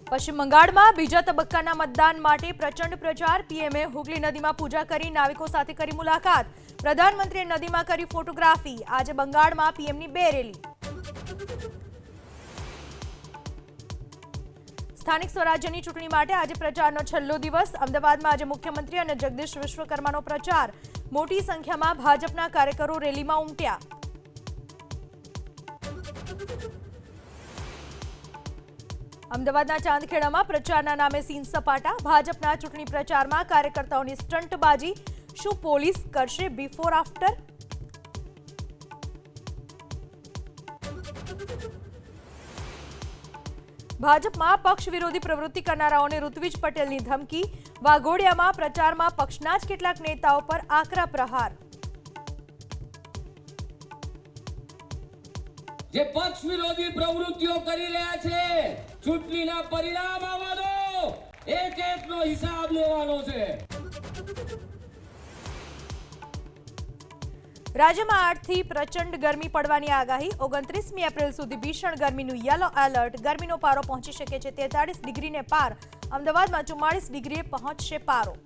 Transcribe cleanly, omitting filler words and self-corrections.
પશ્ચિમ બંગાળમાં બીજા તબક્કાના મતદાન માટે પ્રચંડ પ્રચાર। પીએમએ હુગલી નદીમાં પૂજા કરી નાવિકો સાથે કરી મુલાકાત। પ્રધાનમંત્રીએ નદીમાં કરી ફોટોગ્રાફી। આજે બંગાળમાં પીએમની 2 રેલી। સ્થાનિક સ્વરાજ્યની ચૂંટણી માટે આજે પ્રચારનો છેલ્લો દિવસ। અમદાવાદમાં આજે મુખ્યમંત્રી અને જગદીશ વિશ્વકર્માનો પ્રચાર। મોટી સંખ્યામાં ભાજપના કાર્યકરો રેલીમાં ઉમટ્યા। અમદાવાદના ચાંદખેડામાં પ્રચારના નામે સીન સપાટા। ભાજપના ચૂંટણી પ્રચારમાં કાર્યકર્તાઓની સ્ટંટબાજી। શું પોલીસ કરશે બિફોર આફ્ટર? ભાજપમાં પક્ષ વિરોધી પ્રવૃત્તિ કરનારાઓને ઋત્વિજ પટેલની ધમકી। વાઘોડિયામાં પ્રચારમાં પક્ષના જ કેટલાક નેતાઓ પર આકરા પ્રહાર। જે પક્ષ વિરોધી પ્રવૃત્તિઓ કરી રહ્યા છે, ચૂંટણીના પરિણામ આવવા દો, એક એકનો હિસાબ લેવાનો છે। રાજ્યમાં 8 થી પ્રચંડ ગરમી પડવાની આગાહી। 29મી એપ્રિલ સુધી ભીષણ ગરમીનું યલો એલર્ટ। ગરમીનો પારો પહોંચી શકે છે 43 ડિગ્રીને પાર। અમદાવાદમાં 44 ડિગ્રીએ પહોંચશે પારો।